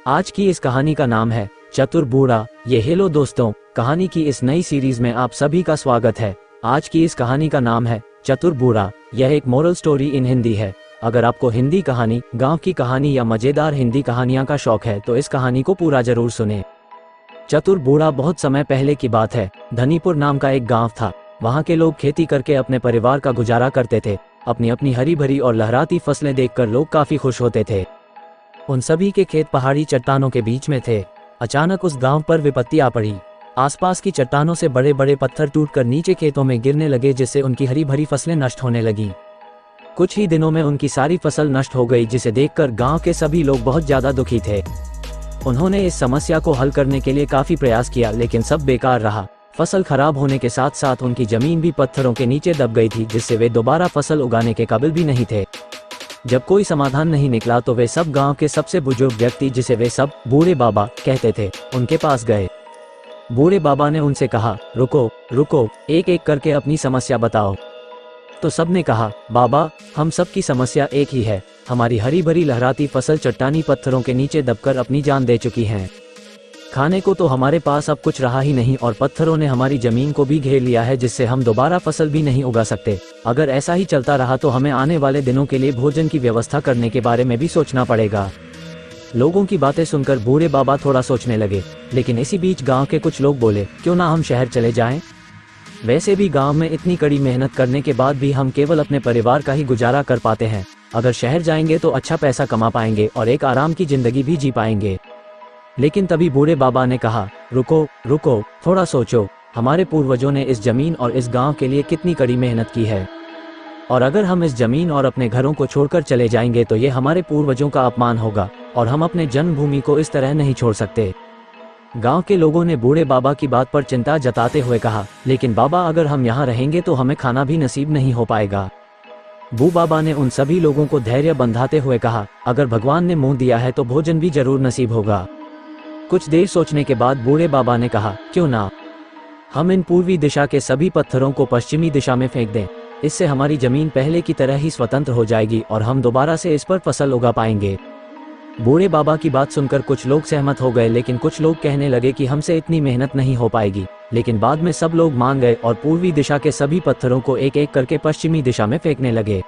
आज की इस कहानी का नाम है चतुर बूढ़ा। ये हेलो दोस्तों, कहानी की इस नई सीरीज में आप सभी का स्वागत है। आज की इस कहानी का नाम है चतुर बूढ़ा। यह एक मोरल स्टोरी इन हिंदी है। अगर आपको हिंदी कहानी, गांव की कहानी या मजेदार हिंदी कहानियां का शौक है तो इस कहानी को पूरा जरूर सुने। चतुर बूढ़ा बहुत समय पहले की बात है। धनीपुर नाम का एक गाँव था। वहाँ के लोग खेती करके अपने परिवार का गुजारा करते थे। अपनी अपनी हरी भरी और लहराती फसलें देखकर लोग काफी खुश होते थे। उन सभी के खेत पहाड़ी चट्टानों के बीच में थे। अचानक उस गांव पर विपत्ति आ पड़ी। आसपास की चट्टानों से बड़े बड़े पत्थर टूटकर नीचे खेतों में गिरने लगे, जिससे उनकी हरी भरी फसलें नष्ट होने लगीं। कुछ ही दिनों में उनकी सारी फसल नष्ट हो गई, जिसे देखकर गांव के सभी लोग बहुत ज्यादा दुखी थे। उन्होंने इस समस्या को हल करने के लिए काफी प्रयास किया, लेकिन सब बेकार रहा। फसल खराब होने के साथ साथ उनकी जमीन भी पत्थरों के नीचे दब गई थी, जिससे वे दोबारा फसल उगाने के काबिल भी नहीं थे। जब कोई समाधान नहीं निकला तो वे सब गांव के सबसे बुजुर्ग व्यक्ति, जिसे वे सब बूढ़े बाबा कहते थे, उनके पास गए। बूढ़े बाबा ने उनसे कहा, रुको रुको, एक एक करके अपनी समस्या बताओ। तो सबने कहा, बाबा, हम सब की समस्या एक ही है। हमारी हरी भरी लहराती फसल चट्टानी पत्थरों के नीचे दबकर अपनी जान दे चुकी है। खाने को तो हमारे पास अब कुछ रहा ही नहीं और पत्थरों ने हमारी जमीन को भी घेर लिया है, जिससे हम दोबारा फसल भी नहीं उगा सकते। अगर ऐसा ही चलता रहा तो हमें आने वाले दिनों के लिए भोजन की व्यवस्था करने के बारे में भी सोचना पड़ेगा। लोगों की बातें सुनकर बूढ़े बाबा थोड़ा सोचने लगे, लेकिन इसी बीच गांव के कुछ लोग बोले, क्यों ना हम शहर चले जाएं? वैसे भी गांव में इतनी कड़ी मेहनत करने के बाद भी हम केवल अपने परिवार का ही गुजारा कर पाते हैं। अगर शहर जाएंगे तो अच्छा पैसा कमा पाएंगे और एक आराम की जिंदगी भी जी पाएंगे। लेकिन तभी बूढ़े बाबा ने कहा, रुको रुको, थोड़ा सोचो। हमारे पूर्वजों ने इस जमीन और इस गांव के लिए कितनी कड़ी मेहनत की है, और अगर हम इस जमीन और अपने घरों को छोड़कर चले जाएंगे तो ये हमारे पूर्वजों का अपमान होगा, और हम अपने जन्मभूमि को इस तरह नहीं छोड़ सकते। गांव के लोगों ने बूढ़े बाबा की बात पर चिंता जताते हुए कहा, लेकिन बाबा, अगर हम यहाँ रहेंगे तो हमें खाना भी नसीब नहीं हो पाएगा। बूढ़े बाबा ने उन सभी लोगों को धैर्य बंधाते हुए कहा, अगर भगवान ने मुंह दिया है तो भोजन भी जरूर नसीब होगा। कुछ देर सोचने के बाद बूढ़े बाबा ने कहा, क्यों ना हम इन पूर्वी दिशा के सभी पत्थरों को पश्चिमी दिशा में फेंक दें। इससे हमारी जमीन पहले की तरह ही स्वतंत्र हो जाएगी और हम दोबारा से इस पर फसल उगा पाएंगे। बूढ़े बाबा की बात सुनकर कुछ लोग सहमत हो गए, लेकिन कुछ लोग कहने लगे कि हमसे इतनी मेहनत नहीं हो पाएगी। लेकिन बाद में सब लोग मान गए और पूर्वी दिशा के सभी पत्थरों को एक एक करके पश्चिमी दिशा में फेंकने लगे।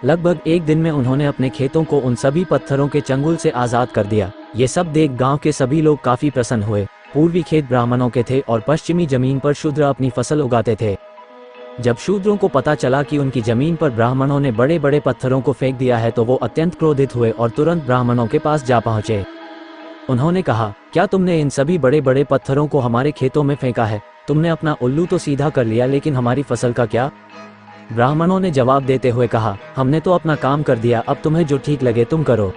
लगभग एक दिन में उन्होंने अपने खेतों को उन सभी पत्थरों के चंगुल से आजाद कर दिया। ये सब देख गांव के सभी लोग काफी प्रसन्न हुए। पूर्वी खेत ब्राह्मणों के थे और पश्चिमी जमीन पर शूद्र अपनी फसल उगाते थे। जब शूद्रों को पता चला कि उनकी जमीन पर ब्राह्मणों ने बड़े बड़े पत्थरों को फेंक दिया है तो वो अत्यंत क्रोधित हुए और तुरंत ब्राह्मणों के पास जा पहुंचे। उन्होंने कहा, क्या तुमने इन सभी बड़े बड़े पत्थरों को हमारे खेतों में फेंका है? तुमने अपना उल्लू तो सीधा कर लिया, लेकिन हमारी फसल का क्या? ब्राह्मणों ने जवाब देते हुए कहा, हमने तो अपना काम कर दिया, अब तुम्हें जो ठीक लगे तुम करो।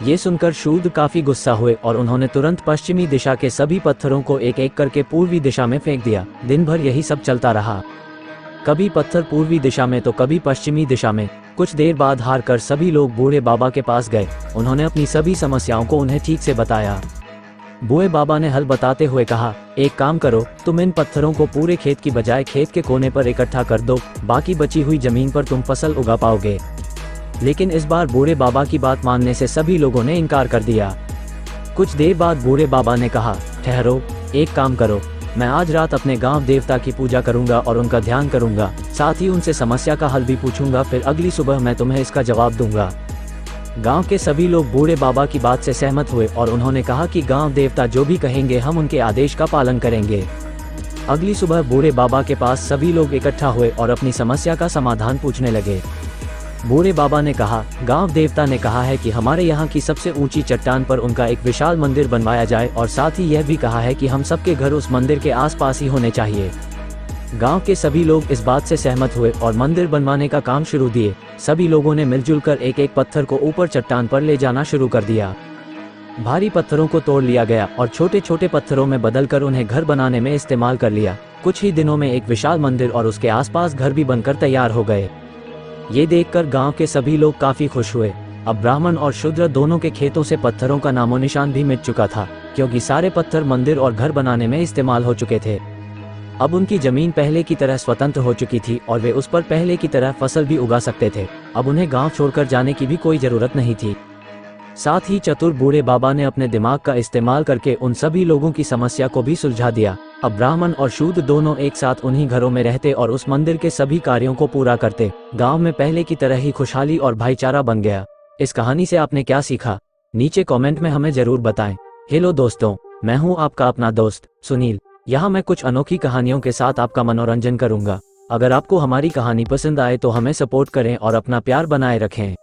ये सुनकर शूद्र काफी गुस्सा हुए और उन्होंने तुरंत पश्चिमी दिशा के सभी पत्थरों को एक एक करके पूर्वी दिशा में फेंक दिया। दिन भर यही सब चलता रहा। कभी पत्थर पूर्वी दिशा में तो कभी पश्चिमी दिशा में। कुछ देर बाद हार कर सभी लोग बूढ़े बाबा के पास गए। उन्होंने अपनी सभी समस्याओं को उन्हें ठीक से बताया। बूढ़े बाबा ने हल बताते हुए कहा, एक काम करो, तुम इन पत्थरों को पूरे खेत की बजाय खेत के कोने पर इकट्ठा कर दो। बाकी बची हुई जमीन पर तुम फसल उगा पाओगे। लेकिन इस बार बूढ़े बाबा की बात मानने से सभी लोगों ने इनकार कर दिया। कुछ देर बाद बूढ़े बाबा ने कहा, ठहरो, एक काम करो, मैं आज रात अपने गांव देवता की पूजा करूंगा और उनका ध्यान करूंगा। साथ ही उनसे समस्या का हल भी पूछूंगा, फिर अगली सुबह मैं तुम्हें इसका जवाब दूंगा। गांव के सभी लोग बूढ़े बाबा की बात से सहमत हुए और उन्होंने कहा कि गांव देवता जो भी कहेंगे हम उनके आदेश का पालन करेंगे। अगली सुबह बूढ़े बाबा के पास सभी लोग इकट्ठा हुए और अपनी समस्या का समाधान पूछने लगे। बूढ़े बाबा ने कहा, गांव देवता ने कहा है कि हमारे यहाँ की सबसे ऊंची चट्टान पर उनका एक विशाल मंदिर बनवाया जाए, और साथ ही यह भी कहा है कि हम सबके घर उस मंदिर के आसपास ही होने चाहिए। गांव के सभी लोग इस बात से सहमत हुए और मंदिर बनवाने का काम शुरू दिए। सभी लोगों ने मिलजुल कर एक एक पत्थर को ऊपर चट्टान पर ले जाना शुरू कर दिया। भारी पत्थरों को तोड़ लिया गया और छोटे छोटे पत्थरों में बदलकर उन्हें घर बनाने में इस्तेमाल कर लिया। कुछ ही दिनों में एक विशाल मंदिर और उसके आसपास घर भी बनकर तैयार हो गए। ये देखकर गांव के सभी लोग काफी खुश हुए। अब ब्राह्मण और शूद्र दोनों के खेतों से पत्थरों का नामो निशान भी मिट चुका था, क्योंकि सारे पत्थर मंदिर और घर बनाने में इस्तेमाल हो चुके थे। अब उनकी जमीन पहले की तरह स्वतंत्र हो चुकी थी और वे उस पर पहले की तरह फसल भी उगा सकते थे। अब उन्हें गांव छोड़कर जाने की भी कोई जरूरत नहीं थी। साथ ही चतुर बूढ़े बाबा ने अपने दिमाग का इस्तेमाल करके उन सभी लोगों की समस्या को भी सुलझा दिया। अब ब्राह्मण और शूद्र दोनों एक साथ उन्हीं घरों में रहते और उस मंदिर के सभी कार्यों को पूरा करते। गांव में पहले की तरह ही खुशहाली और भाईचारा बन गया। इस कहानी से आपने क्या सीखा, नीचे कमेंट में हमें जरूर बताएं। हेलो दोस्तों, मैं हूं आपका अपना दोस्त सुनील। यहाँ मैं कुछ अनोखी कहानियों के साथ आपका मनोरंजन करूंगा। अगर आपको हमारी कहानी पसंद आए तो हमें सपोर्ट करें और अपना प्यार बनाए रखें।